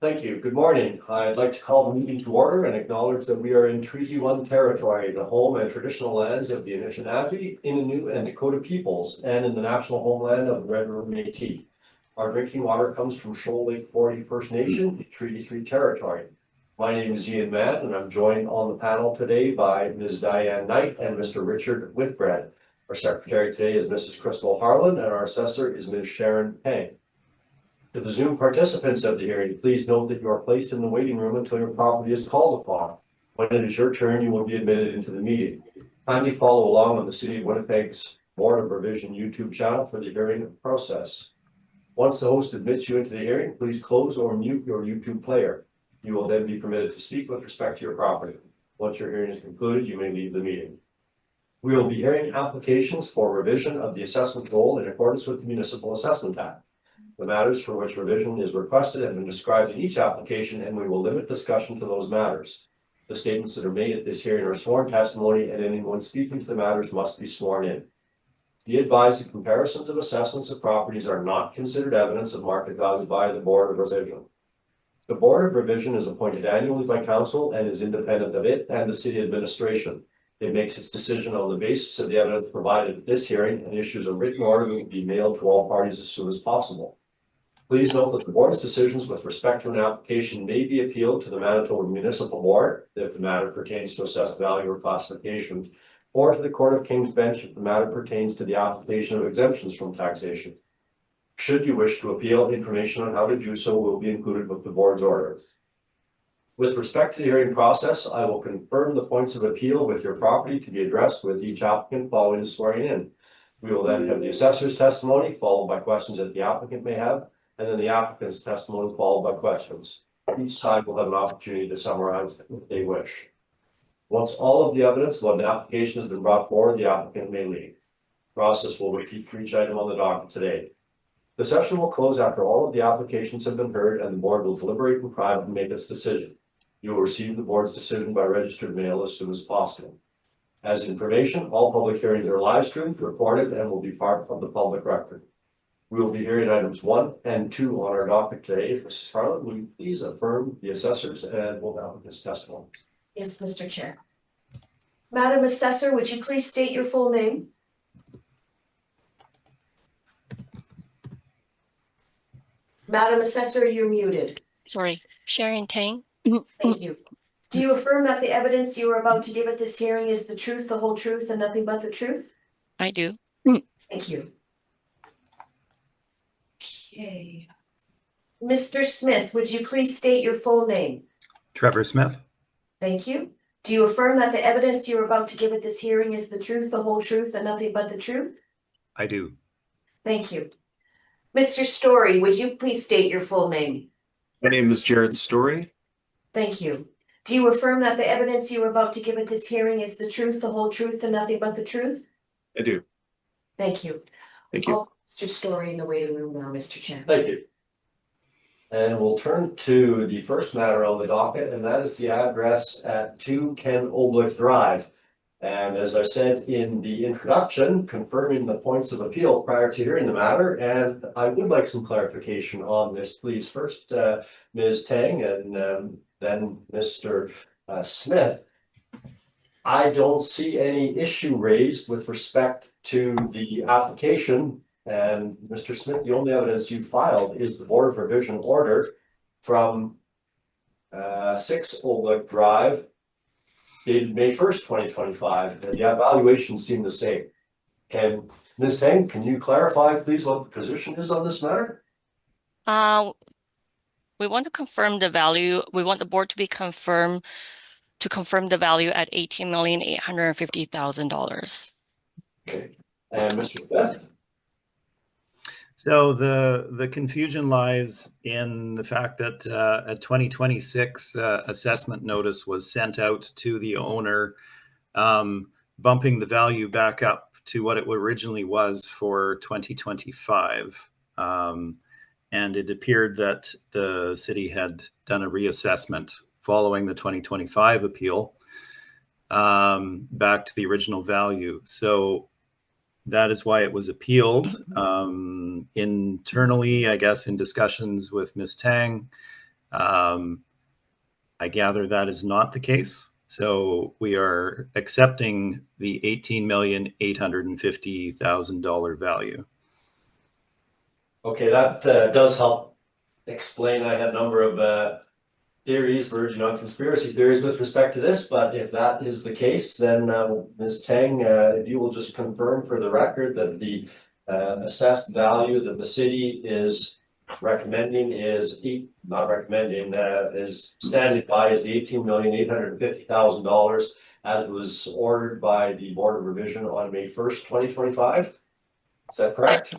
Thank you. Good morning. I'd like to call the meeting to order and acknowledge that we are in Treaty 1 territory, the home and traditional lands of the Anishinaabe, Innu, and Dakota peoples, and in the national homeland of the Red River Métis. Our drinking water comes from Shoal Lake 40 First Nation, Treaty 3 territory. My name is Ian Mann, and I'm joined on the panel today by Ms. Diane Knight and Mr. Richard Whitbread. Our secretary today is Mrs. Crystal Harlan, and our assessor is Ms. Sharon Pang. To the Zoom participants of the hearing, please note that you are placed in the waiting room until your property is called upon. When it is your turn, you will be admitted into the meeting. Kindly follow along on the City of Winnipeg's Board of Revision YouTube channel for the hearing process. Once the host admits you into the hearing, please close or mute your YouTube player. You will then be permitted to speak with respect to your property. Once your hearing is concluded, you may leave the meeting. We will be hearing applications for revision of the assessment goal in accordance with the Municipal Assessment Act. The matters for which revision is requested have been described in each application, and we will limit discussion to those matters. The statements that are made at this hearing are sworn testimony, and anyone speaking to the matters must be sworn in. Be advised that comparisons of assessments of properties are not considered evidence of market value by the Board of Revision. The Board of Revision is appointed annually by Council and is independent of it and the City Administration. It makes its decision on the basis of the evidence provided at this hearing and issues a written order that will be mailed to all parties as soon as possible. Please note that the board's decisions with respect to an application may be appealed to the Manitoba Municipal Board if the matter pertains to assessed value or classification, or to the Court of King's Bench if the matter pertains to the application of exemptions from taxation. Should you wish to appeal, information on how to do so will be included with the board's order. With respect to the hearing process, I will confirm the points of appeal with your property to be addressed with each applicant following the swearing in. We will then have the assessor's testimony followed by questions that the applicant may have, and then the applicant's testimony followed by questions. Each side will have an opportunity to summarize if they wish. Once all of the evidence about an application has been brought forward, the applicant may leave. The process will repeat for each item on the docket today. The session will close after all of the applications have been heard, and the board will deliberate in private and make its decision. You will receive the board's decision by registered mail as soon as possible. As information, all public hearings are live streamed, recorded, and will be part of the public record. We will be hearing items 1 and 2 on our docket today. Mrs. Harlan, will you please affirm the assessors and we'll have this testimony? Yes, Mr. Chair. Madam Assessor, would you please state your full name? Madam Assessor, you're muted. Sorry, Sharon Tang. Thank you. Do you affirm that the evidence you are about to give at this hearing is the truth, the whole truth, and nothing but the truth? I do. Thank you. Okay. Mr. Smith, would you please state your full name? Trevor Smith. Thank you. Do you affirm that the evidence you are about to give at this hearing is the truth, the whole truth, and nothing but the truth? I do. Thank you. Mr. Story, would you please state your full name? My name is Jared Story. Thank you. Do you affirm that the evidence you are about to give at this hearing is the truth, the whole truth, and nothing but the truth? I do. Thank you. Thank you. Mr. Story in the waiting room now, Mr. Chair. Thank you. And we'll turn to the first matter on the docket, and that is the address at 2 Ken Oblick Drive. And as I said in the introduction, confirming the points of appeal prior to hearing the matter, and I would like some clarification on this, please. First, Ms. Tang and then Mr. Smith. I don't see any issue raised with respect to the application. And Mr. Smith, the only evidence you filed is the Board of Revision order from 6 Oblick Drive, dated May 1st, 2025. And the evaluations seem the same. And Ms. Tang, can you clarify, please, what the position is on this matter? We want to confirm the value. We want the board to be confirmed to confirm the value at $18,850,000. Okay. And Mr. Smith? So the confusion lies in the fact that a 2026 assessment notice was sent out to the owner, bumping the value back up to what it originally was for 2025. And it appeared that the city had done a reassessment following the 2025 appeal back to the original value. So that is why it was appealed internally, I guess, in discussions with Ms. Tang. I gather that is not the case. So we are accepting the $18,850,000 value. Okay, that does help explain. I had a number of theories verging on conspiracy theories with respect to this, but if that is the case, then Ms. Tang, if you will just confirm for the record that the assessed value that the city is recommending is is standing by is the $18,850,000 as was ordered by the Board of Revision on May 1st, 2025. Is that correct?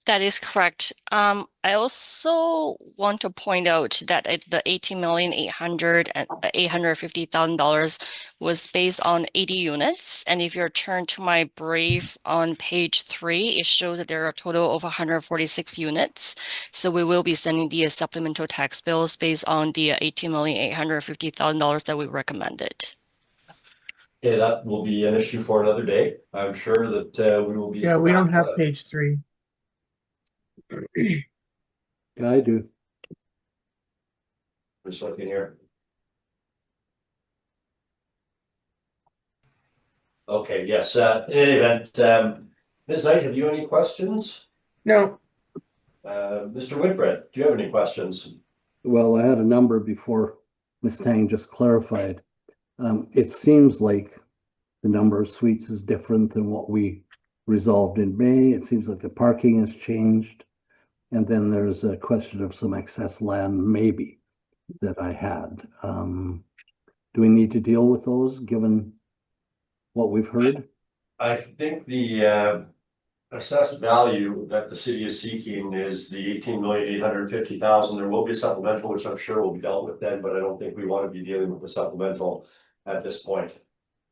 That is correct. I also want to point out that the $18,850,000 was based on 80 units. And if you turn to my brief on page 3, it shows that there are a total of 146 units. So we will be sending the supplemental tax bills based on the $18,850,000 that we recommended. Okay, that will be an issue for another day. I'm sure that we will be. Yeah, we don't have page 3. Yeah, I do. Just looking here. Okay, yes, in any event, Ms. Knight, have you any questions? No, Mr. Whitbread, do you have any questions? Well, I had a number before Ms. Tang just clarified. It seems like the number of suites is different than what we resolved in May. It seems like the parking has changed. And then there's a question of some excess land, maybe, that I had. Do we need to deal with those given what we've heard? I think the assessed value that the city is seeking is the $18,850,000. There will be a supplemental, which I'm sure will be dealt with then, but I don't think we want to be dealing with the supplemental at this point.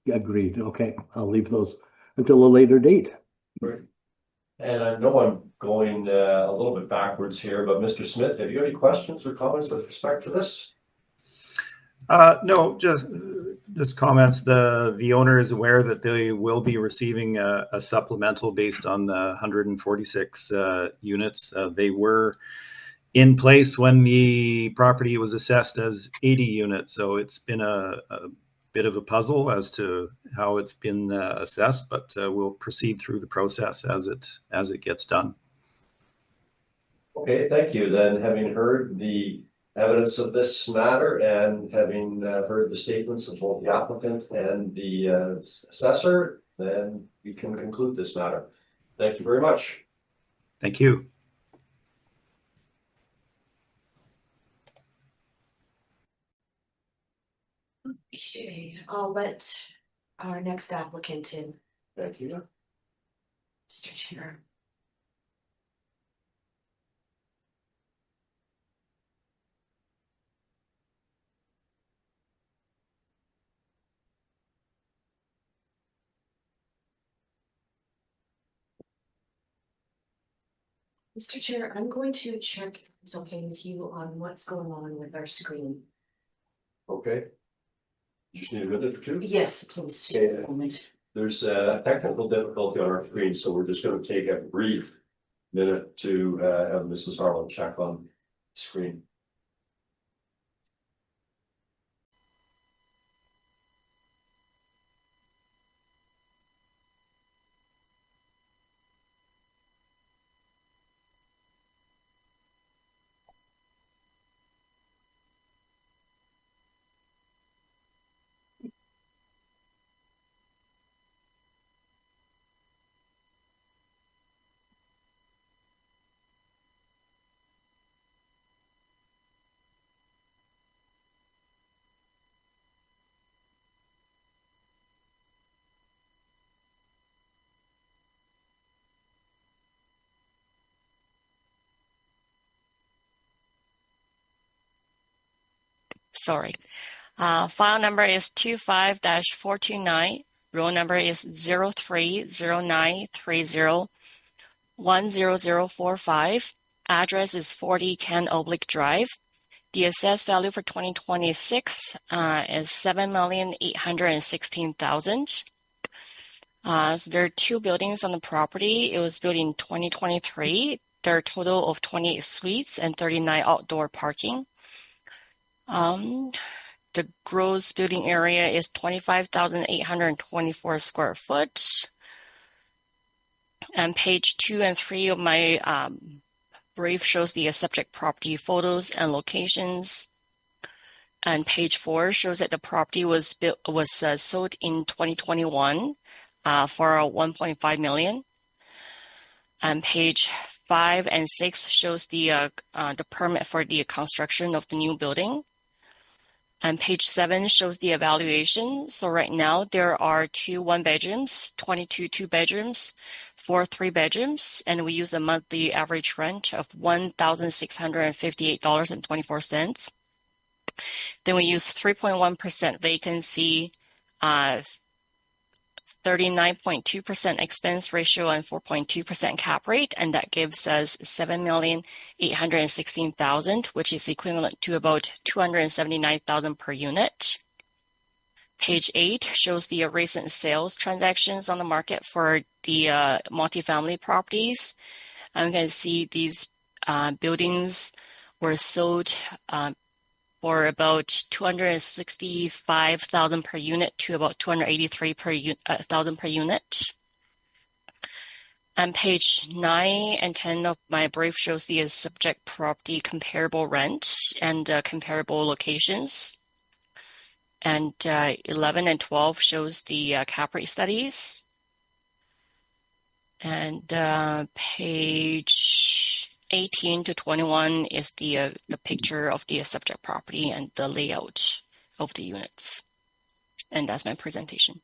Agreed. Okay, I'll leave those until a later date. Right. And I know I'm going a little bit backwards here, but Mr. Smith, have you any questions or comments with respect to this? No, just comments. The owner is aware that they will be receiving a supplemental based on the 146 units. They were in place when the property was assessed as 80 units. So it's been a bit of a puzzle as to how it's been assessed, but we'll proceed through the process as it gets done. Okay, thank you. Then having heard the evidence of this matter and having heard the statements of both the applicant and the assessor, then we can conclude this matter. Thank you very much. Thank you. Okay, I'll let our next applicant in, Thank you. Mr. Chair. Mr. Chair, I'm going to check if it's okay with you on what's going on with our screen. Okay. You just need a minute or two? Yes, please. Okay. Take a moment. There's a technical difficulty on our screen, so we're just going to take a brief minute to have Mrs. Harlan check on the screen. Sorry. File number is 25-429. Roll number is 030930-10045. Address is 40 Ken Oblique Drive. The assessed value for 2026 is $7,816,000. So there are 2 buildings on the property. It was built in 2023. There are a total of 28 suites and 39 outdoor parking. The gross building area is 25,824 square foot. And page 2 and 3 of my brief shows the subject property photos and locations. And page 4 shows that the property was sold in 2021 for $1.5 million. And page 5 and 6 shows the permit for the construction of the new building. And page 7 shows the evaluation. So right now there are 2 one-bedrooms, 22 two-bedrooms, 4 three-bedrooms, and we use a monthly average rent of $1,658.24. Then we use 3.1% vacancy, 39.2% expense ratio, and 4.2% cap rate, and that gives us $7,816,000, which is equivalent to about $279,000 per unit. Page 8 shows the recent sales transactions on the market for the multifamily properties. And you can see these buildings were sold for about $265,000 per unit to about $283,000 per unit. And page 9 and 10 of my brief shows the subject property comparable rent and comparable locations. And 11 and 12 shows the cap rate studies. And page 18 to 21 is the picture of the subject property and the layout of the units. And that's my presentation.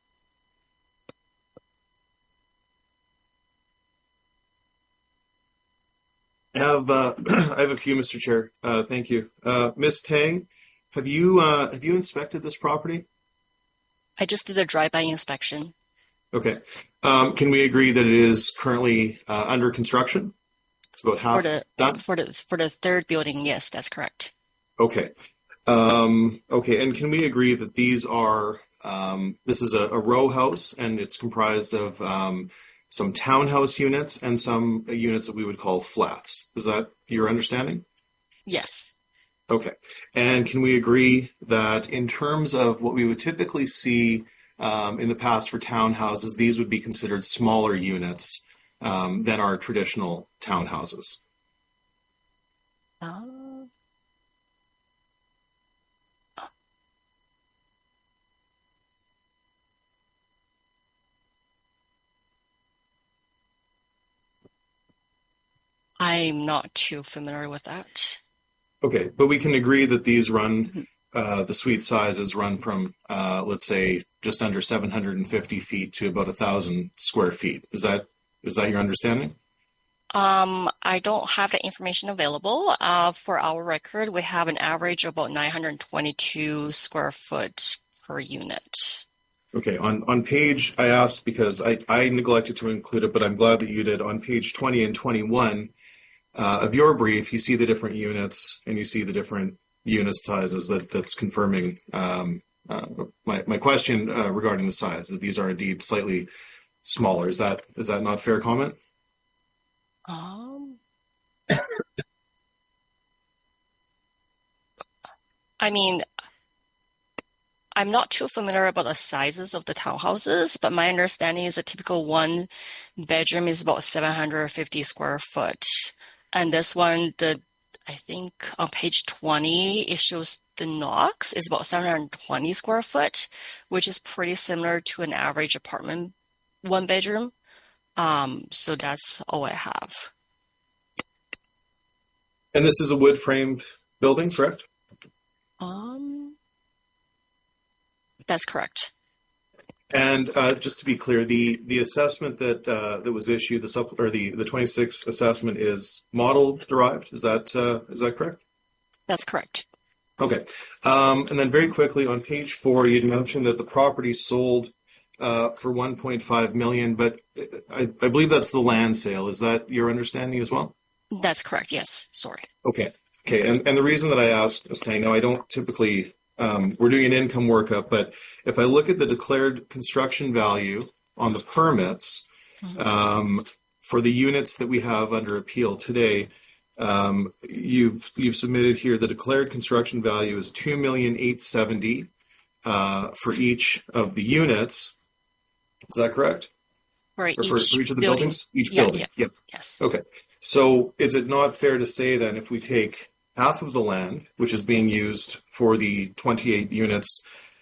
I have a few, Mr. Chair. Thank you. Ms. Tang, have you inspected this property? I just did a drive-by inspection. Okay. Can we agree that it is currently under construction? It's about half done? For the third building, yes, that's correct. Okay. Okay, and can we agree that these are, this is a row house and it's comprised of some townhouse units and some units that we would call flats. Is that your understanding? Yes. Okay. And can we agree that in terms of what we would typically see in the past for townhouses, these would be considered smaller units than our traditional townhouses? I'm not too familiar with that. Okay, but we can agree that these run, the suite sizes run from, let's say, just under 750 feet to about 1,000 square feet. Is that your understanding? I don't have the information available. For our record, we have an average of about 922 square foot per unit. Okay, on page, I asked because I neglected to include it, but I'm glad that you did. On page 20 and 21 of your brief, you see the different units and you see the different unit sizes. That's confirming my question regarding the size, that these are indeed slightly smaller. Is that not fair comment? I mean, I'm not too familiar about the sizes of the townhouses, but my understanding is a typical one bedroom is about 750 square foot. And this one, I think on page 20, it shows the Knox is about 720 square foot, which is pretty similar to an average apartment one bedroom. So that's all I have. And this is a wood framed building, correct? That's correct. And just to be clear, the assessment that was issued, the 26 assessment is model derived. Is that correct? That's correct. Okay. And then very quickly on page 4, you'd mentioned that the property sold for $1.5 million, but I believe that's the land sale. Is that your understanding as well? That's correct. Yes. Sorry. Okay. Okay. And the reason that I asked, Ms. Tang, now I don't typically, we're doing an income workup, but if I look at the declared construction value on the permits for the units that we have under appeal today, You've submitted here the declared construction value is $2,870,000 for each of the units. Is that correct? For Or for each of the building. buildings? Each Yeah, building. yeah. Yes. Yes. Okay. So is it not fair to say then if we take half of the land, which is being used for the 28 units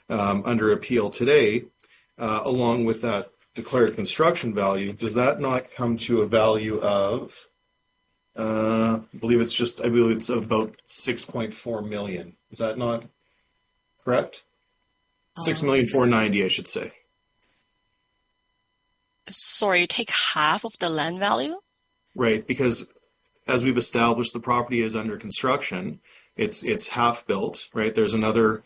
under appeal today, along with that declared construction value, does that not come to a value of, I believe it's about 6.4 million. Is that not correct? 6,490,000, I should say. Sorry, take half of the land value? Right, because as we've established, the property is under construction. It's half built, right? There's another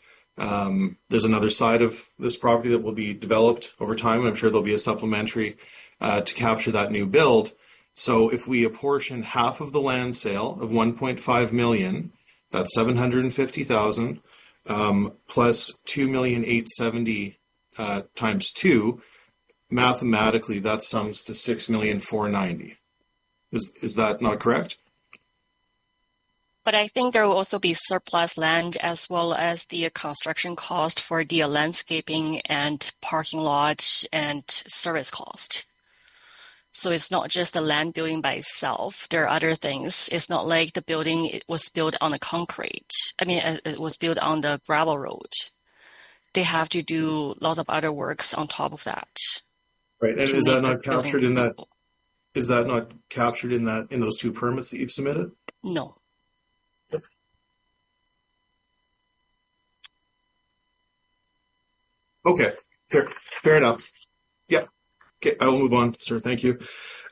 side of this property that will be developed over time, and I'm sure there'll be a supplementary to capture that new build. So if we apportion half of the land sale of 1.5 million, that's 750,000, plus 2,870,000 times 2. Mathematically, that sums to 6,490,000. Is that not correct? But I think there will also be surplus land as well as the construction cost for the landscaping and parking lot and service cost. So it's not just the land building by itself. There are other things. It's not like the building it was built on the concrete. I mean, it was built on the gravel road. They have to do a lot of other works on top of that. Right, and to is that make the not captured building in that? livable. Is that not captured in those two permits that you've submitted? No. Okay, fair enough. Yeah. Okay, I will move on, sir. Thank you.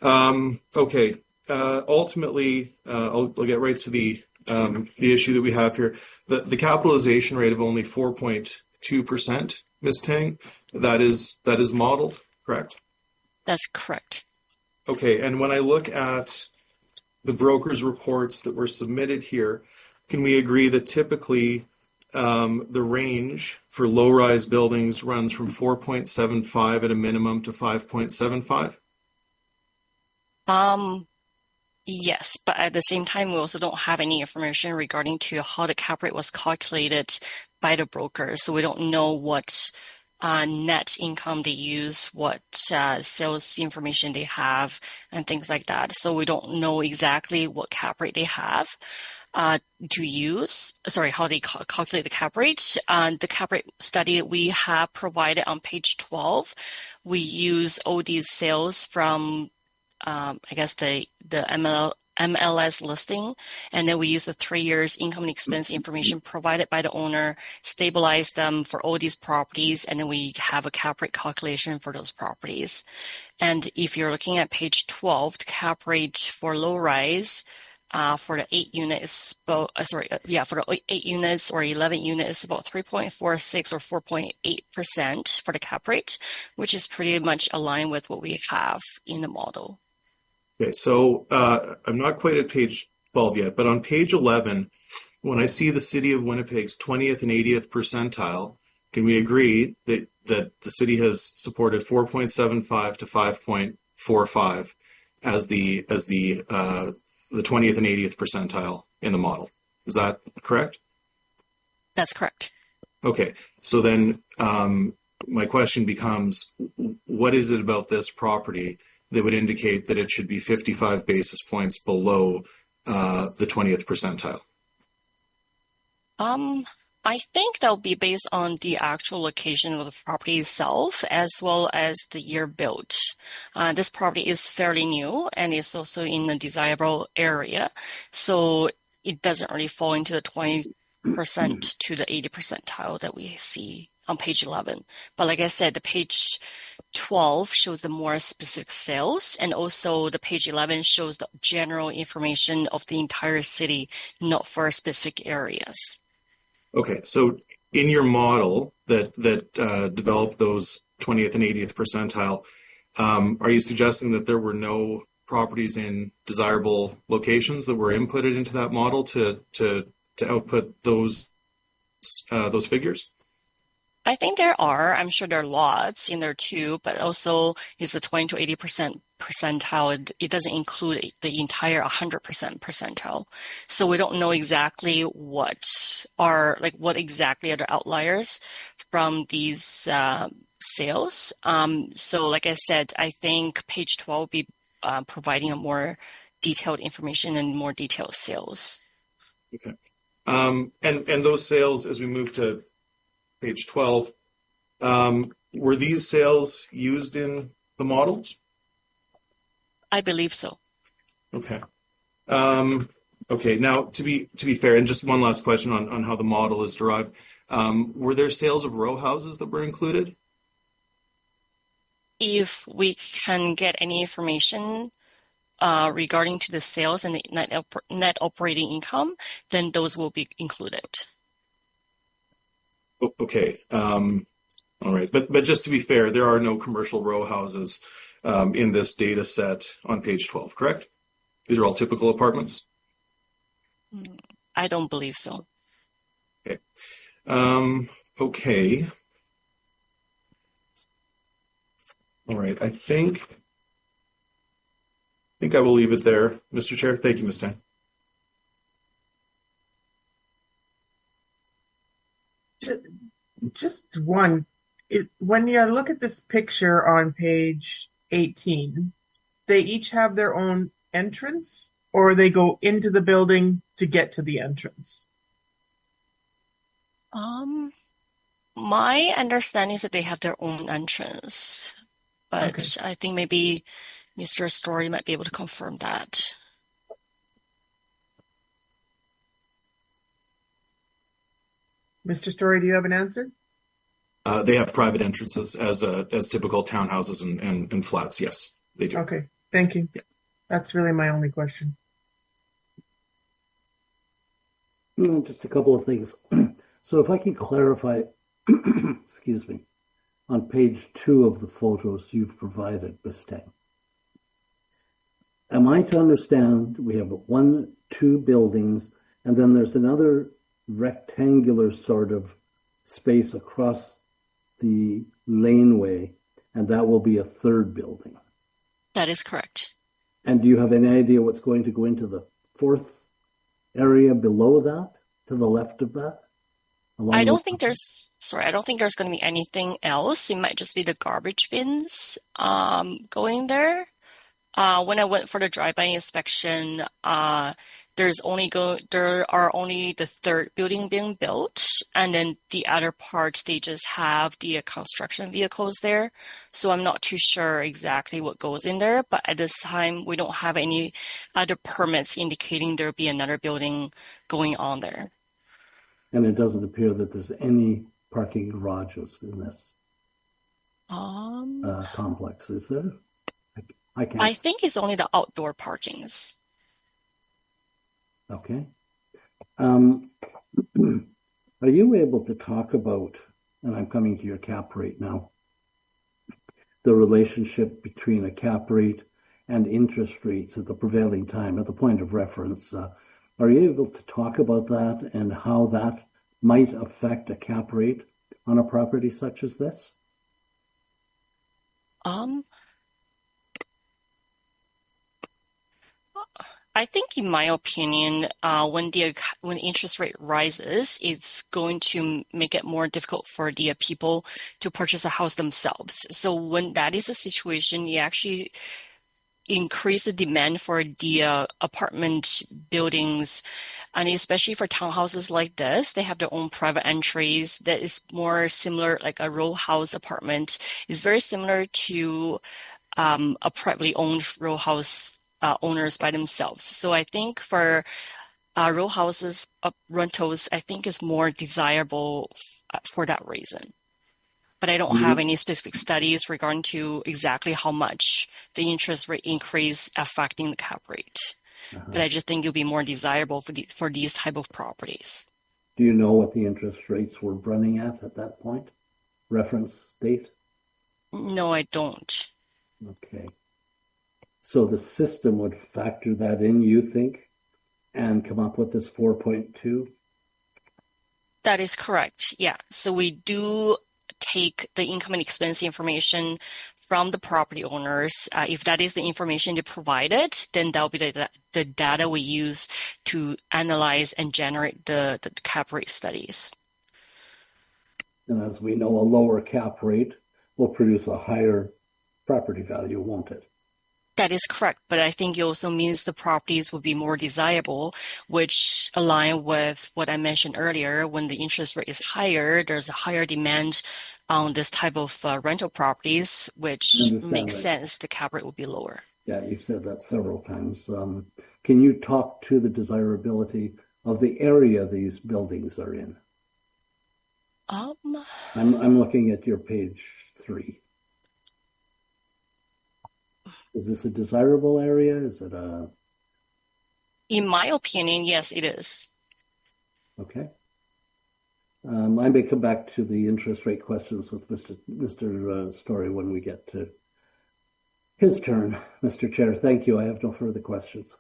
Okay. Ultimately, I'll get right to the issue that we have here. The capitalization rate of only 4.2%, Ms. Tang, that is modeled, correct? That's correct. Okay, and when I look at the broker's reports that were submitted here, can we agree that typically the range for low-rise buildings runs from 4.75 at a minimum to 5.75? Yes, but at the same time, we also don't have any information regarding to how the cap rate was calculated by the broker. So we don't know what net income they use, what sales information they have, and things like that. So we don't know exactly what cap rate they have to use. Sorry, how they calculate the cap rate. The cap rate study we have provided on page 12, we use all these sales from I guess the MLS listing, and then we use the 3 years income and expense information provided by the owner, stabilize them for all these properties, and then we have a cap rate calculation for those properties. And if you're looking at page 12, the cap rate for low rise for the 8 units, for the 8 units or 11 units is about 3.46 or 4.8% for the cap rate, which is pretty much aligned with what we have in the model. Okay, so I'm not quite at page 12 yet, but on page 11, when I see the city of Winnipeg's 20th and 80th percentile, can we agree that the city has supported 4.75 to 5.45 as the 20th and 80th percentile in the model? Is that correct? That's correct. Okay, so then my question becomes, what is it about this property that would indicate that it should be 55 basis points below the 20th percentile? I think that'll be based on the actual location of the property itself, as well as the year built. This property is fairly new and it's also in a desirable area, so it doesn't really fall into the 20% to the 80 percentile that we see on page 11. But like I said, the page 12 shows the more specific sales, and also the page 11 shows the general information of the entire city, not for specific areas. Okay, so in your model that developed those 20th and 80th percentile, are you suggesting that there were no properties in desirable locations that were inputted into that model to output those figures? I think there are. I'm sure there are lots in there too, but also is the 20 to 80% percentile. It doesn't include the entire 100% percentile. So we don't know exactly what exactly are the outliers from these sales. So like I said, I think page 12 will be providing a more detailed information and more detailed sales. Okay. And those sales, as we move to page 12, were these sales used in the model? I believe so. Okay. Okay. Now, to be fair, and just one last question on how the model is derived. Were there sales of row houses that were included? If we can get any information regarding to the sales and the net operating income, then those will be included. Okay. All right. But just to be fair, there are no commercial row houses in this data set on page 12, correct? These are all typical apartments? I don't believe so. Okay. Okay. All right. I think I will leave it there, Mr. Chair. Thank you, Ms. Tang. Just one. When you look at this picture on page 18, they each have their own entrance, or they go into the building to get to the entrance? My understanding is that they have their own entrance, but Okay. I think maybe Mr. Story might be able to confirm that. Mr. Story, do you have an answer? They have private entrances as typical townhouses and flats. Yes, they do. Okay, thank you. Yeah. That's really my only question. Just a couple of things. So if I can clarify, excuse me, on page 2 of the photos you've provided, Ms. Tang. Am I to understand we have 2 buildings, and then there's another rectangular sort of space across the laneway, and that will be a 3rd building? That is correct. And do you have any idea what's going to go into the 4th area below that, to the left of that? I don't think there's going to be anything else. It might just be the garbage bins going there. When I went for the drive-by inspection, there are only the 3rd building being built, and then the other parts they just have the construction vehicles there. So I'm not too sure exactly what goes in there, but at this time we don't have any other permits indicating there'll be another building going on there. And it doesn't appear that there's any parking garages in this complex, is there? I think it's only the outdoor parkings. Okay. Are you able to talk about, and I'm coming to your cap rate now, the relationship between a cap rate and interest rates at the prevailing time, at the point of reference? Are you able to talk about that and how that might affect a cap rate on a property such as this? I think, in my opinion, when interest rate rises, it's going to make it more difficult for the people to purchase a house themselves. So when that is the situation, you actually increase the demand for the apartment buildings, and especially for townhouses like this, they have their own private entries that is more similar, like a row house apartment is very similar to a privately owned row house owners by themselves. So I think for row houses rentals, I think is more desirable for that reason. But I don't have any specific studies regarding to exactly how much the interest rate increase affecting the cap rate. But I just think it'll be more desirable for these type of properties. Do you know what the interest rates were running at that point? Reference date? No, I don't. Okay. So the system would factor that in, you think, and come up with this 4.2? That is correct. Yeah. So we do take the income and expense information from the property owners. If that is the information they provided, then that'll be the data we use to analyze and generate the cap rate studies. And as we know, a lower cap rate will produce a higher property value, won't it? That is correct, but I think it also means the properties will be more desirable, which align with what I mentioned earlier. When the interest rate is higher, there's a higher demand on this type of rental properties, which makes sense. The cap rate will be lower. Yeah, you've said that several times. Can you talk to the desirability of the area these buildings are in? I'm looking at your page 3. Is this a desirable area? Is it a... In my opinion, yes, it is. Okay. I may come back to the interest rate questions with Mr. Story when we get to his turn. Mr. Chair, thank you. I have no further questions.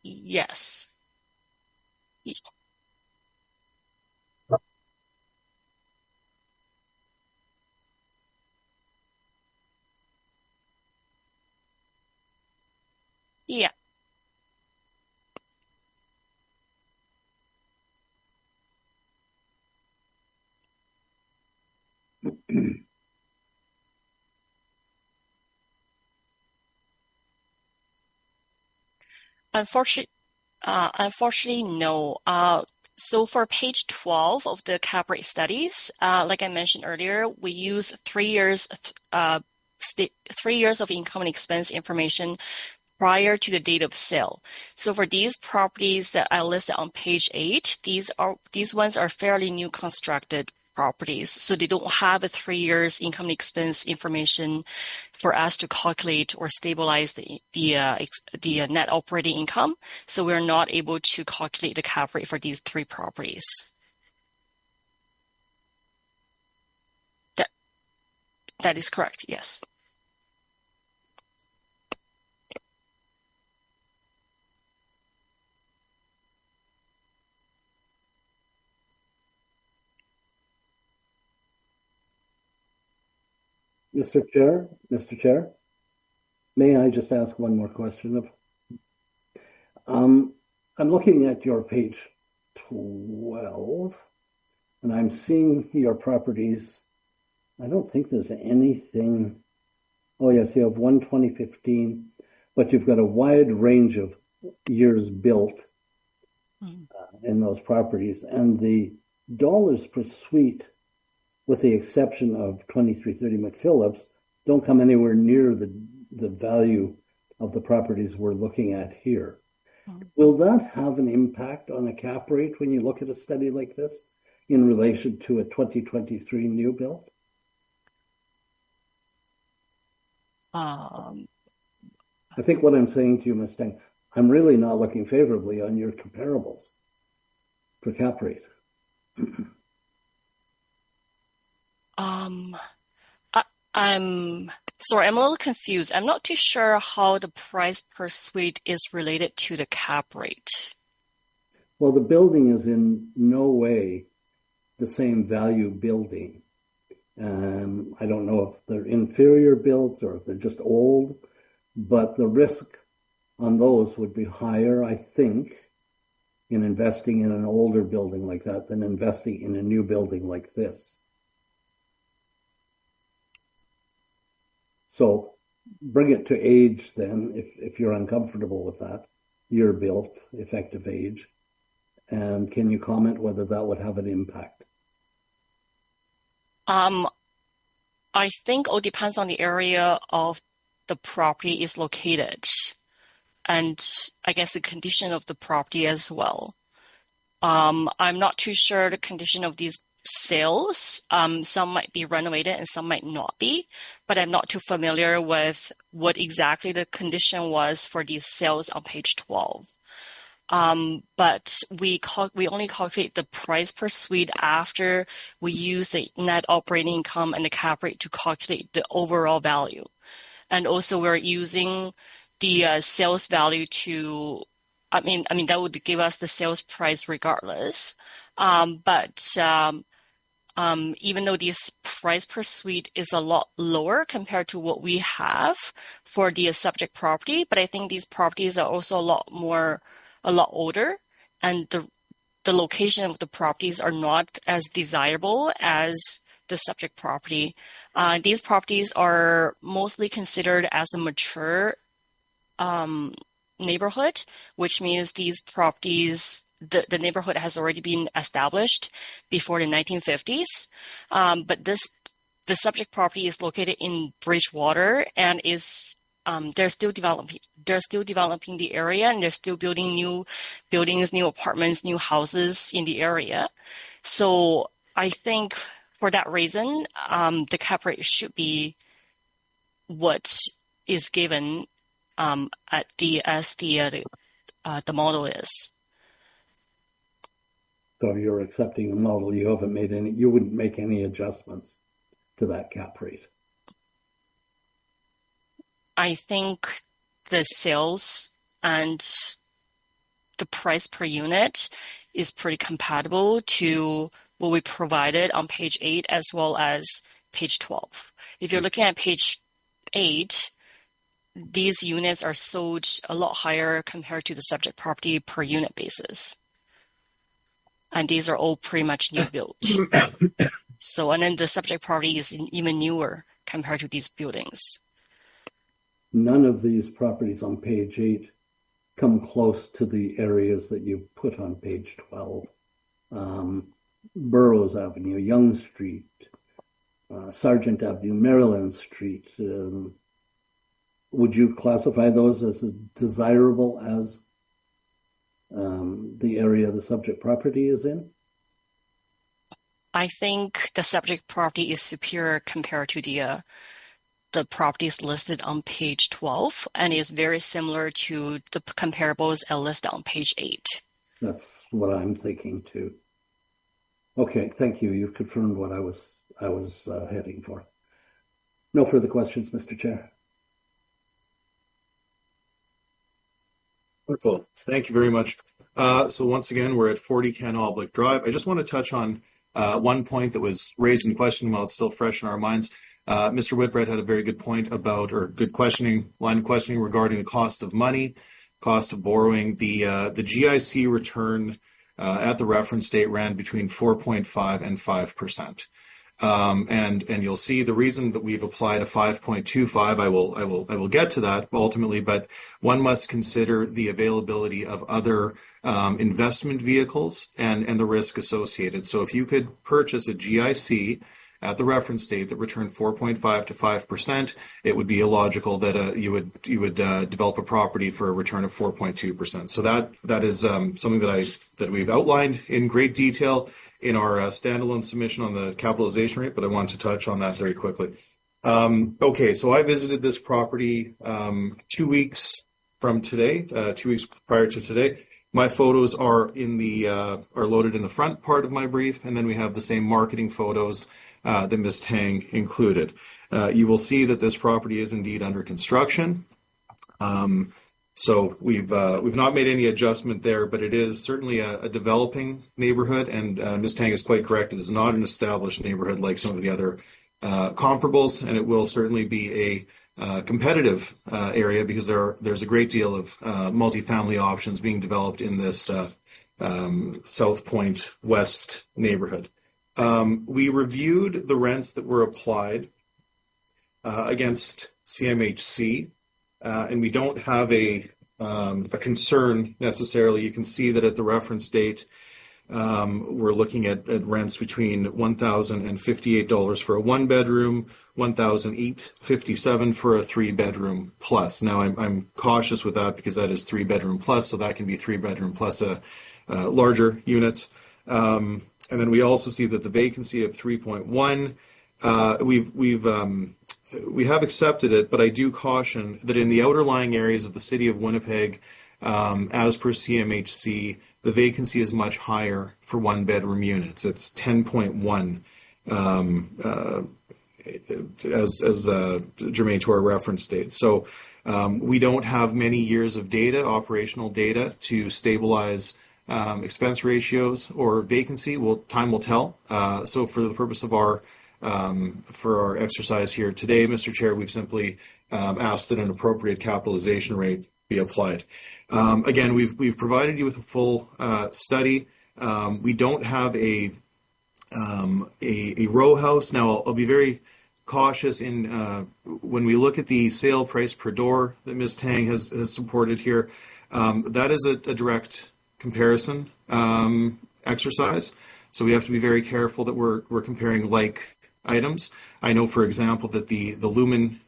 Yes. Yeah. Unfortunately, no. So for page 12 of the cap rate studies, like I mentioned earlier, we use 3 years, 3 years of income and expense information prior to the date of sale. So for these properties that I listed on page 8, these ones are fairly new constructed properties. So they don't have a 3 years income and expense information for us to calculate or stabilize the net operating income. So we're not able to calculate the cap rate for these 3 properties. That is correct, yes. Mr. Chair, may I just ask one more question? I'm looking at your page 12, and I'm seeing your properties. I don't think there's anything. Oh, yes, you have one 2015, but you've got a wide range of years built in those properties, and the dollars per suite, with the exception of 2330 McPhillips, don't come anywhere near the value of the properties we're looking at here. Will that have an impact on a cap rate when you look at a study like this in relation to a 2023 new build? I think what I'm saying to you, Ms. Tang, I'm really not looking favorably on your comparables for cap rate. I'm sorry, I'm a little confused. I'm not too sure how the price per suite is related to the cap rate. Well, the building is in no way the same value building. I don't know if they're inferior builds or if they're just old, but the risk on those would be higher, I think, in investing in an older building like that than investing in a new building like this. So bring it to age then, if you're uncomfortable with that, year built, effective age. And can you comment whether that would have an impact? I think it all depends on the area of the property is located, and I guess the condition of the property as well. I'm not too sure the condition of these sales. Some might be renovated and some might not be, but I'm not too familiar with what exactly the condition was for these sales on page 12. But we only calculate the price per suite after we use the net operating income and the cap rate to calculate the overall value. And also we're using the sales value to, I mean that would give us the sales price regardless. Even though this price per suite is a lot lower compared to what we have for the subject property, but I think these properties are also a lot older, and the location of the properties are not as desirable as the subject property. These properties are mostly considered as a mature neighborhood, which means these properties, the neighborhood has already been established before the 1950s. But the subject property is located in Bridgewater and is they're still developing the area, and they're still building new buildings, new apartments, new houses in the area. So I think for that reason, the cap rate should be what is given as the model is. So you're accepting the model. You haven't made any. You wouldn't make any adjustments to that cap rate. I think the sales and the price per unit is pretty compatible to what we provided on page 8 as well as page 12. If you're looking at page 8, these units are sold a lot higher compared to the subject property per unit basis. And these are all pretty much new built. So, and then the subject property is even newer compared to these buildings. None of these properties on page 8 come close to the areas that you put on page 12. Burroughs Avenue, Yonge Street, Sargent Avenue, Maryland Street. Would you classify those as desirable as the area the subject property is in? I think the subject property is superior compared to the properties listed on page 12, and is very similar to the comparables listed on page 8. That's what I'm thinking too. Okay, thank you. You've confirmed what I was heading for. No further questions, Mr. Chair. Wonderful. Thank you very much. So once again, we're at 40 Ken Oblick Drive. I just want to touch on one point that was raised in question while it's still fresh in our minds. Mr. Whitbread had a very good point about, or good line of questioning regarding the cost of money, cost of borrowing. The GIC return at the reference date ran between 4.5 and 5%. And you'll see the reason that we've applied a 5.25. I will get to that ultimately, but one must consider the availability of other investment vehicles and the risk associated. So if you could purchase a GIC at the reference date that returned 4.5 to 5%, it would be illogical that you would develop a property for a return of 4.2%. So that is something that we've outlined in great detail in our standalone submission on the capitalization rate, but I want to touch on that very quickly. Okay, so I visited this property 2 weeks from today, 2 weeks prior to today. My photos are loaded in the front part of my brief, and then we have the same marketing photos that Ms. Tang included. You will see that this property is indeed under construction. So we've not made any adjustment there, but it is certainly a developing neighborhood, and Ms. Tang is quite correct. It is not an established neighborhood like some of the other comparables, and it will certainly be a competitive area because there's a great deal of multifamily options being developed in this South Point West neighborhood. We reviewed the rents that were applied against CMHC. And we don't have a concern necessarily. You can see that at the reference date, we're looking at rents between $1,058 for a 1-bedroom, $1,857 for a 3-bedroom plus. Now, I'm cautious with that because that is 3-bedroom plus, so that can be 3-bedroom plus larger units. And then we also see that the vacancy of 3.1, we have accepted it, but I do caution that in the outlying areas of the city of Winnipeg, as per CMHC, the vacancy is much higher for one-bedroom units. It's 10.1, as germane to our reference date. So we don't have many years of data, operational data, to stabilize expense ratios or vacancy. Well, time will tell. So for the purpose of our exercise here today, Mr. Chair, we've simply asked that an appropriate capitalization rate be applied. Again, we've provided you with a full study. We don't have a row house. Now, I'll be very cautious in when we look at the sale price per door that Ms. Tang has supported here. That is a direct comparison exercise. So we have to be very careful that we're comparing like items. I know, for example, that the Lumen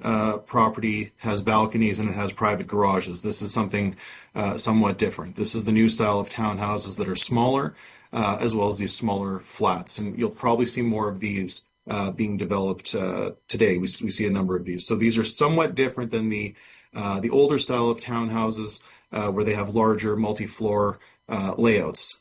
property has balconies and it has private garages. This is something somewhat different. This is the new style of townhouses that are smaller, as well as these smaller flats. And you'll probably see more of these being developed today. We see a number of these. So these are somewhat different than the older style of townhouses where they have larger multi-floor layouts.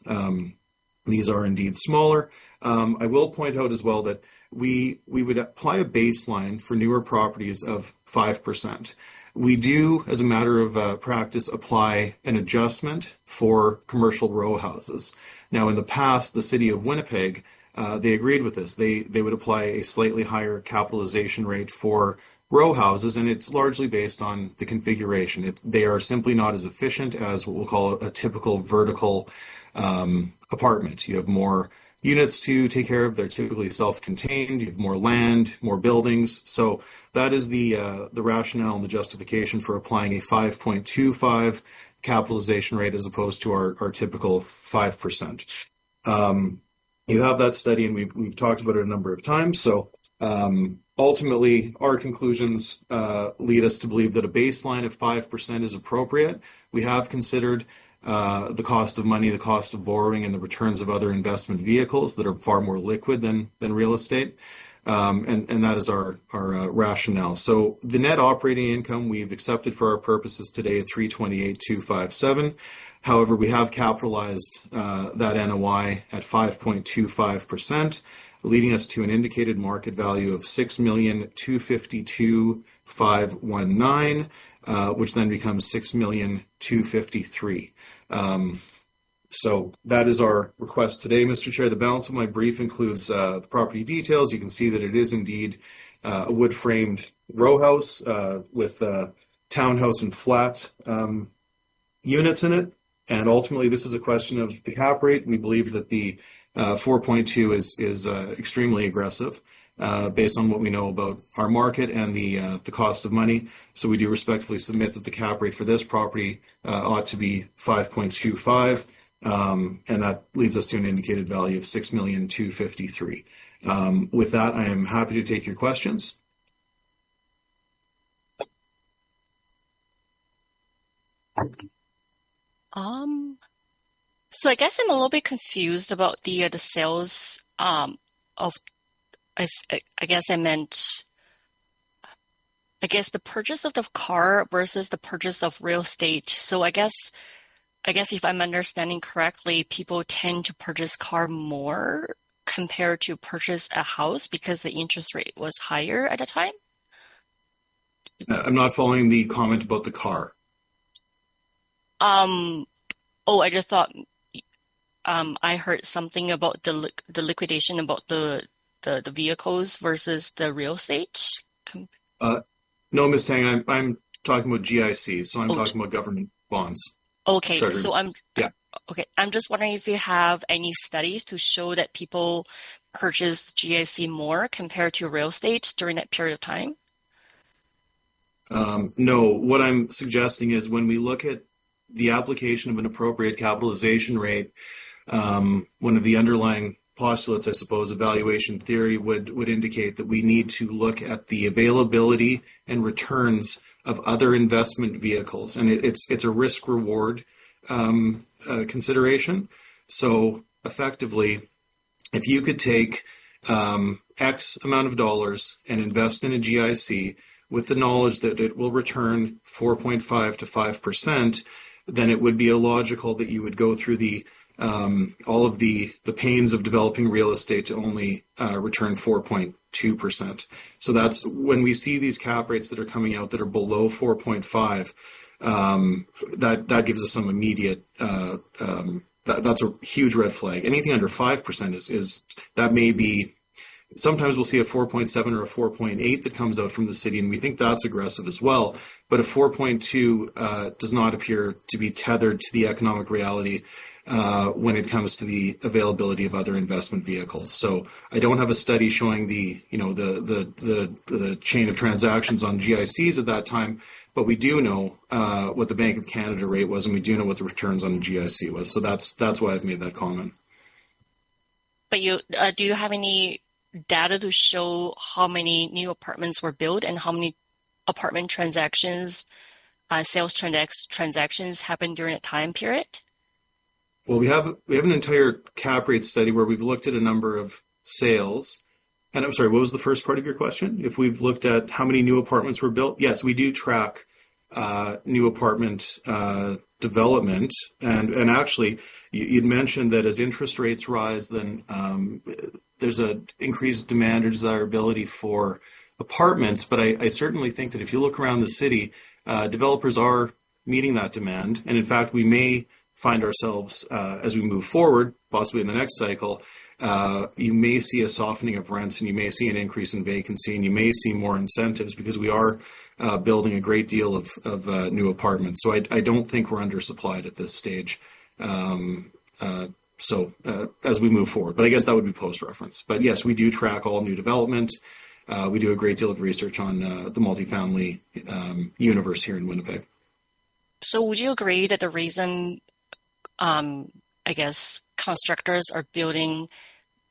These are indeed smaller. I will point out as well that we would apply a baseline for newer properties of 5%. We do, as a matter of practice, apply an adjustment for commercial row houses. Now, in the past, the city of Winnipeg, they agreed with this. They would apply a slightly higher capitalization rate for row houses, and it's largely based on the configuration. They are simply not as efficient as what we'll call a typical vertical apartment. You have more units to take care of. They're typically self-contained. You have more land, more buildings. So that is the rationale and the justification for applying a 5.25 capitalization rate as opposed to our typical 5%. You have that study, and we've talked about it a number of times. So ultimately, our conclusions lead us to believe that a baseline of 5% is appropriate. We have considered the cost of money, the cost of borrowing, and the returns of other investment vehicles that are far more liquid than real estate. And that is our rationale. So the net operating income we've accepted for our purposes today at 328,257. However, we have capitalized that NOI at 5.25%, leading us to an indicated market value of 6,252,519, which then becomes 6,253,000. So that is our request today, Mr. Chair. The balance of my brief includes the property details. You can see that it is indeed a wood-framed row house with townhouse and flat units in it. And ultimately, this is a question of the cap rate. We believe that the 4.2 is extremely aggressive based on what we know about our market and the cost of money. So we do respectfully submit that the cap rate for this property ought to be 5.25, and that leads us to an indicated value of 6,253,000. With that, I am happy to take your questions. So I guess I'm a little bit confused about the sales of I guess I meant the purchase of the car versus the purchase of real estate. So I guess if I'm understanding correctly, people tend to purchase car more compared to purchase a house because the interest rate was higher at the time. I'm not following the comment about the car. I just thought I heard something about the liquidation about the vehicles versus the real estate. No, Ms. Tang, I'm talking about GIC, so I'm talking about government bonds. Okay, Treasury so bonds. I'm just wondering if you have any studies to show that people purchased GIC more compared to real estate during that period of time. No, what I'm suggesting is when we look at the application of an appropriate capitalization rate, one of the underlying postulates, I suppose, of valuation theory would indicate that we need to look at the availability and returns of other investment vehicles, and it's a risk-reward consideration. So effectively, if you could take X amount of dollars and invest in a GIC with the knowledge that it will return 4.5 to 5%, then it would be illogical that you would go through the all of the pains of developing real estate to only return 4.2%. So that's when we see these cap rates that are coming out that are below 4.5. That gives us some immediate. That's a huge red flag. Anything under 5% is that may be. Sometimes we'll see a 4.7 or a 4.8 that comes out from the city, and we think that's aggressive as well. But a 4.2 does not appear to be tethered to the economic reality when it comes to the availability of other investment vehicles. So I don't have a study showing the chain of transactions on GICs at that time, but we do know what the Bank of Canada rate was, and we do know what the returns on a GIC was. So that's why I've made that comment. But do you have any data to show how many new apartments were built and how many apartment transactions, sales transactions happened during a time period? Well, we have an entire cap rate study where we've looked at a number of sales. And I'm sorry, what was the first part of your question? If we've looked at how many new apartments were built? Yes, we do track new apartment development. And actually, you'd mentioned that as interest rates rise, then there's an increased demand or desirability for apartments. But I certainly think that if you look around the city, developers are meeting that demand. And in fact, we may find ourselves as we move forward, possibly in the next cycle, you may see a softening of rents and you may see an increase in vacancy and you may see more incentives because we are building a great deal of new apartments. So I don't think we're undersupplied at this stage. So as we move forward, but I guess that would be post-reference. But yes, we do track all new development. We do a great deal of research on the multifamily universe here in Winnipeg. So would you agree that the reason, I guess, constructors are building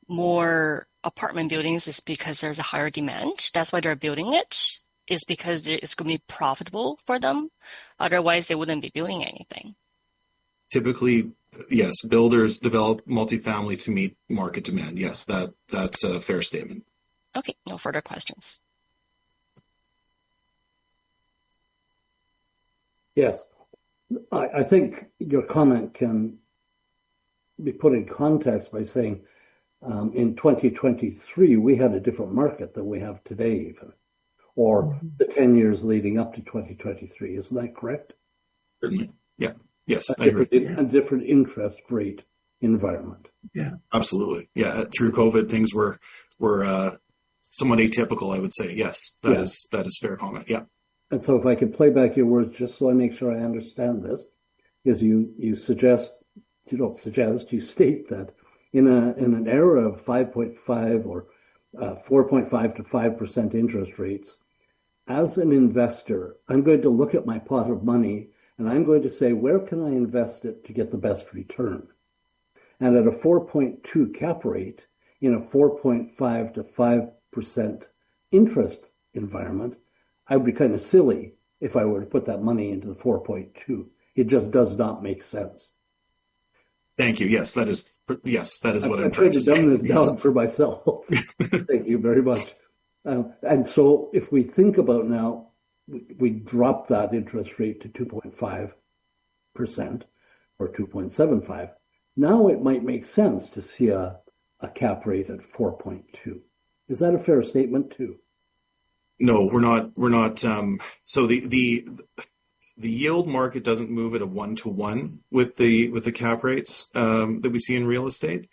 more apartment buildings is because there's a higher demand? That's why they're building it, is because it's going to be profitable for them. Otherwise, they wouldn't be building anything. Typically, yes, builders develop multifamily to meet market demand. Yes, that's a fair statement. Okay, no further questions. Yes, I think your comment can be put in context by saying in 2023, we had a different market than we have today even, or the 10 years leading up to 2023. Isn't that correct? Certainly. Yeah. Yes, I agree. A different interest rate environment. Yeah. Absolutely. Yeah. Through COVID, things were somewhat atypical, I would say. Yes, that is fair comment. Yeah. And so if I could play back your words, just so I make sure I understand this, is you suggest, you don't suggest, you state that in an era of 5.5 or 4.5 to 5% interest rates, as an investor, I'm going to look at my pot of money and I'm going to say, where can I invest it to get the best return? And at a 4.2 cap rate in a 4.5 to 5% interest environment, I would be kind of silly if I were to put that money into the 4.2. It just does not make sense. Thank you. Yes, that is what I'm trying to say. dumb this Yes. down for myself. Thank you very much. And so if we think about now, we drop that interest rate to 2.5% or 2.75. Now it might make sense to see a cap rate at 4.2. Is that a fair statement too? No, we're not. So the yield market doesn't move at a 1-to-1 with the cap rates that we see in real estate.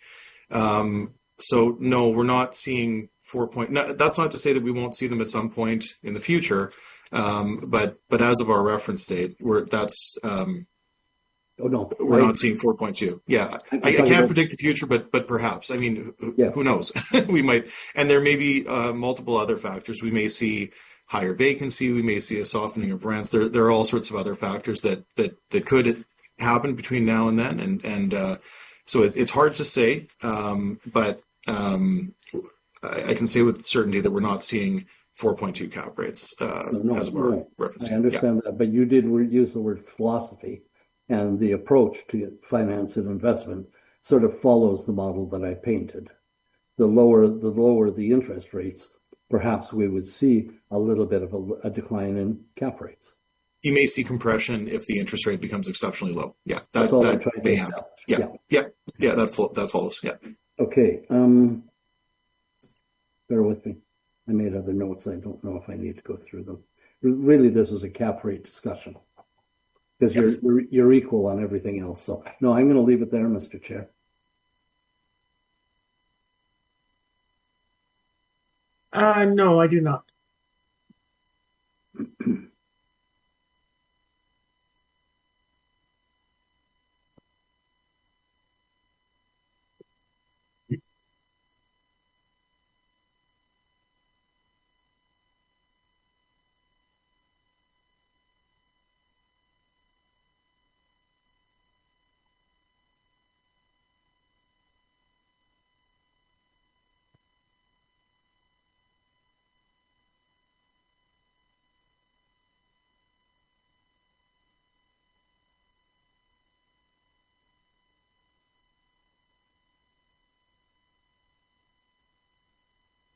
So no, we're not seeing 4. That's not to say that we won't see them at some point in the future. But as of our reference date, we're not seeing 4.2. Yeah, I can't predict the future, but perhaps. I mean, who knows? We might, and there may be multiple other factors. We may see higher vacancy. We may see a softening of rents. There are all sorts of other factors that could happen between now and then, and so it's hard to say. But I can say with certainty that we're not seeing 4.2 cap rates as we're referencing. I understand that, but you did use the word philosophy, and the approach to finance and investment sort of follows the model that I painted. the lower the interest rates, perhaps we would see a little bit of a decline in cap rates. You may see compression if the interest rate becomes exceptionally low. Yeah, That's all I'm that trying to may happen. establish. Yeah, that follows. Yeah. Okay, bear with me. I made other notes. I don't know if I need to go through them. Really, this is a cap rate discussion because you're equal on everything else. So no, I'm going to leave it there, Mr. Chair. No, I do not.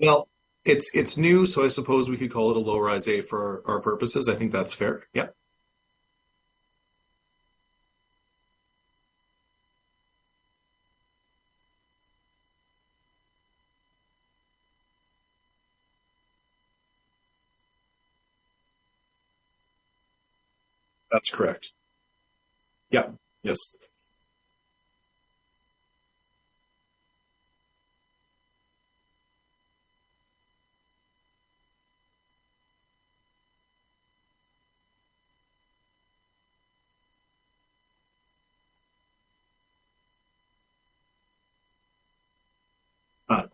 Well, it's new, so I suppose we could call it a low-rise A for our purposes. I think that's fair. Yeah. That's correct. Yeah. Yes.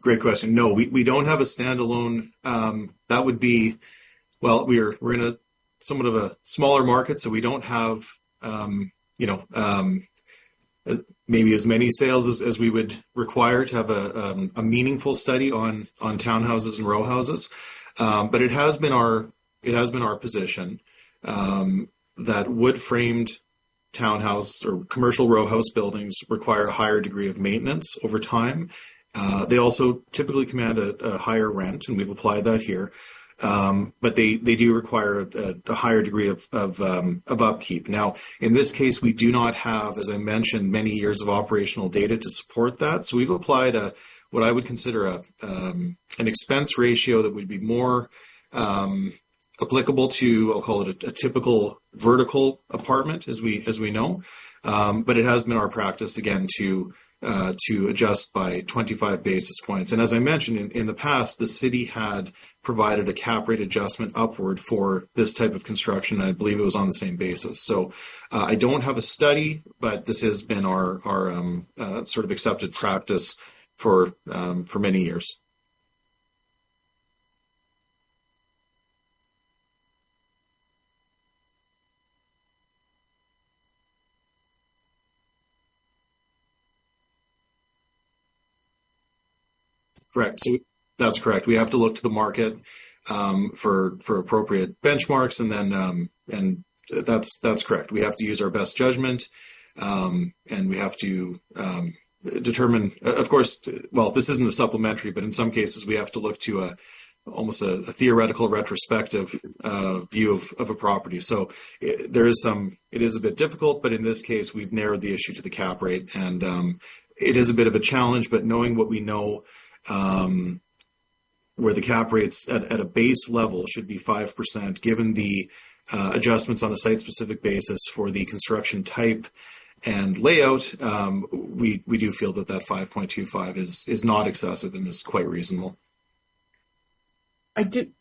Great question. No, we don't have a standalone. That would be, well, we're in a somewhat of a smaller market, so we don't have, you know, maybe as many sales as we would require to have a meaningful study on townhouses and row houses. But it has been our position that wood framed townhouse or commercial row house buildings require a higher degree of maintenance over time. They also typically command a higher rent, and we've applied that here. But they do require a higher degree of upkeep. Now, in this case, we do not have, as I mentioned, many years of operational data to support that. So we've applied what I would consider an expense ratio that would be more applicable to, I'll call it a typical vertical apartment, as we know. But it has been our practice again to adjust by 25 basis points. And as I mentioned in the past, the city had provided a cap rate adjustment upward for this type of construction. I believe it was on the same basis. So I don't have a study, but this has been our sort of accepted practice for many years. Correct. So that's correct. We have to look to the market for appropriate benchmarks, and then and that's correct. We have to use our best judgment, and we have to determine. Of course, well, this isn't a supplementary, but in some cases we have to look to almost a theoretical retrospective view of a property. So it is a bit difficult, but in this case we've narrowed the issue to the cap rate, and it is a bit of a challenge. But knowing what we know. Where the cap rates at a base level should be 5%, given the adjustments on a site-specific basis for the construction type and layout, we do feel that 5.25 is not excessive and is quite reasonable. I did.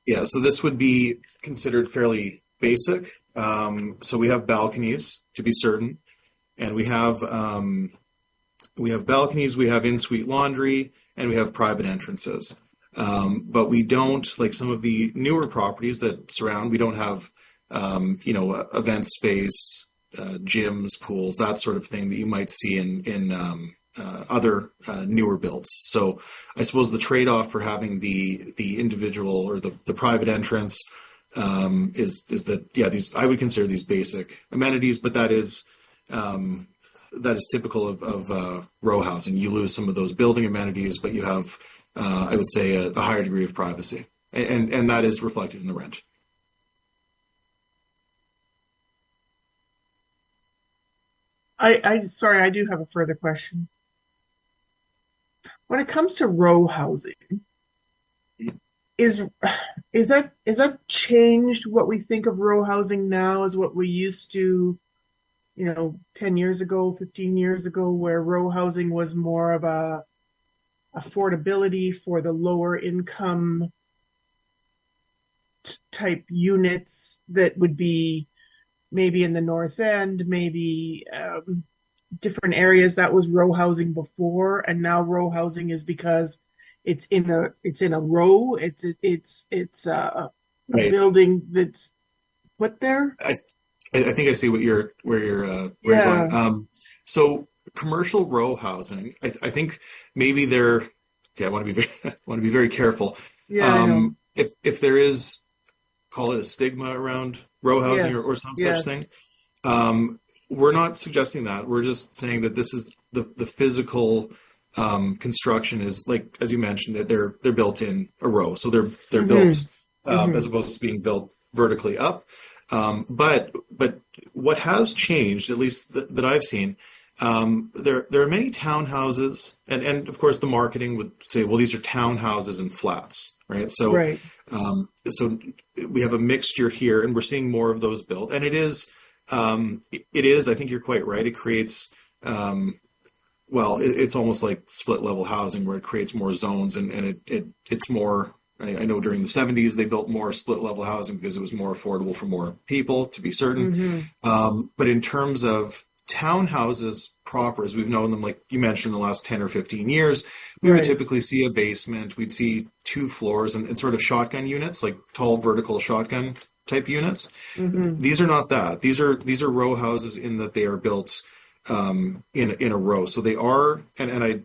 Yeah, so this would be considered fairly basic. So we have balconies, to be certain, and we have balconies, we have in-suite laundry, and we have private entrances. But we don't, like some of the newer properties that surround, we don't have event space, gyms, pools, that sort of thing that you might see in other newer builds. So I suppose the trade-off for having the individual or the private entrance is that, yeah, these, I would consider these basic amenities, but that is typical of row housing. You lose some of those building amenities, but you have, I would say, a higher degree of privacy, and that is reflected in the rent. Sorry, I do have a further question. When it comes to row housing, is that changed what we think of row housing now as what we used to, 10 years ago, 15 years ago, where row housing was more of a affordability for the lower income type units that would be maybe in the North End, maybe different areas that was row housing before, and now row housing is because it's in a row. It's a Right. building that's put there. I think I see where you're Yeah. going. So commercial row housing, I think maybe they're, okay, I want to be very careful. Yeah, I know. If there is, call it a stigma around row housing Yes. or some Yes. such thing. We're not suggesting that. We're just saying that this is the physical construction is, like, as you mentioned, that they're built in a row, so they're built as opposed to being built vertically up. But what has changed, at least that I've seen, there are many townhouses, and of course the marketing would say, well, these are townhouses and flats, right? So Right. so we have a mixture here, and we're seeing more of those built, and it is. I think you're quite right. It creates, it's almost like split level housing where it creates more zones, and it's more. I know during the 70s they built more split level housing because it was more affordable for more people, to be certain. But in terms of townhouses proper, as we've known them, like you mentioned, in the last 10 or 15 years, we would Right. typically see a basement, we'd see 2 floors and sort of shotgun units, like tall vertical shotgun type units. These are not that. These are row houses in that they are built in a row. So they are, and I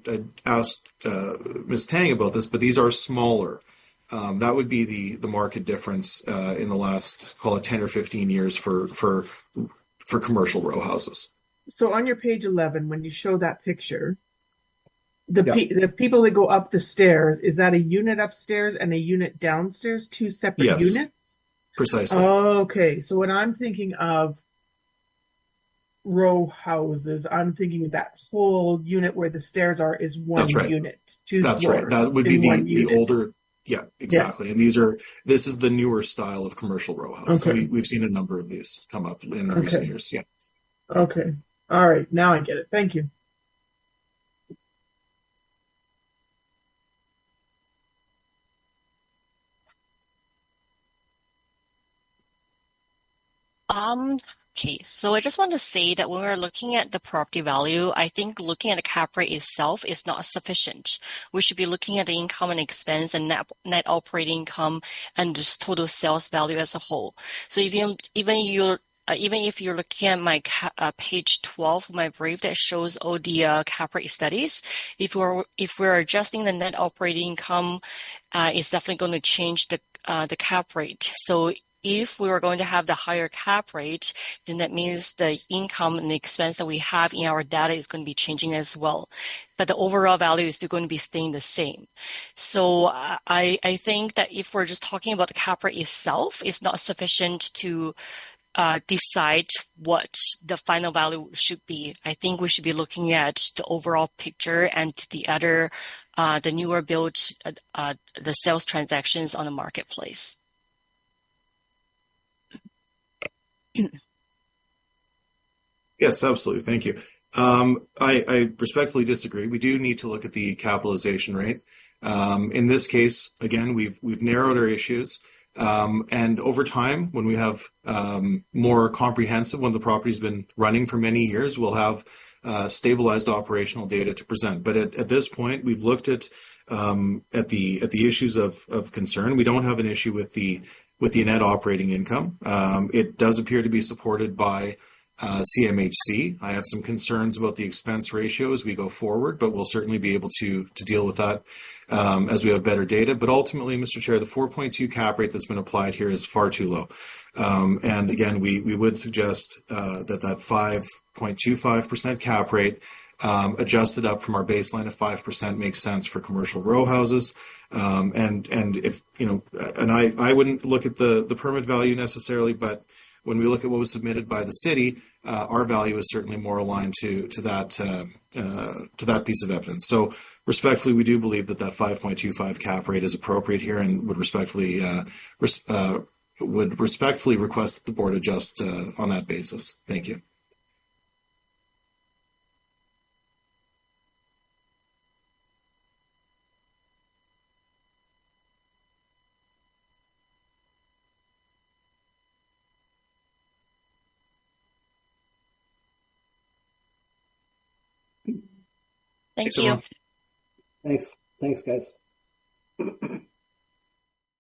asked Ms. Tang about this, but these are smaller. That would be the market difference in the last, call it 10 or 15 years for commercial row houses. So on your page 11, when you show that picture, the people that go up the stairs, is that a unit upstairs and a unit downstairs, 2 separate Yes. units? Precisely. Okay, so when I'm thinking of row houses, I'm thinking that whole unit where the stairs are is one That's right. unit, 2 That's floors right. That would be in one the unit. older. Yeah, exactly. And this is the newer style of commercial row house. Okay. We've seen a number of these come up in recent years. Yeah. Okay. All right, now I get it. Thank you. Okay, so I just want to say that when we're looking at the property value, I think looking at the cap rate itself is not sufficient. We should be looking at the income and expense and net operating income and just total sales value as a whole. So even if you're looking at my page 12 of my brief that shows all the cap rate studies, if we're adjusting the net operating income, it's definitely going to change the cap rate. So if we were going to have the higher cap rate, then that means the income and the expense that we have in our data is going to be changing as well. But the overall value is still going to be staying the same. So I think that if we're just talking about the cap rate itself, it's not sufficient to decide what the final value should be. I think we should be looking at the overall picture and the newer build, the sales transactions on the marketplace. Yes, absolutely. Thank you. I respectfully disagree. We do need to look at the capitalization rate. In this case, again, we've narrowed our issues. And over time, when we have more comprehensive, when the property's been running for many years, we'll have stabilized operational data to present. But at this point, we've looked at the issues of concern. We don't have an issue with the with the net operating income. It does appear to be supported by CMHC. I have some concerns about the expense ratio as we go forward, but we'll certainly be able to deal with that as we have better data. But ultimately, Mr. Chair, the 4.2 cap rate that's been applied here is far too low. And again, we would suggest that 5.25% cap rate adjusted up from our baseline of 5% makes sense for commercial row houses. And if, you know, and I wouldn't look at the permit value necessarily, but when we look at what was submitted by the city, our value is certainly more aligned to that piece of evidence. So respectfully, we do believe that 5.25 cap rate is appropriate here, and would respectfully request that the board adjust on that basis. Thank you. Thank Thanks, you. everyone. Thanks, guys.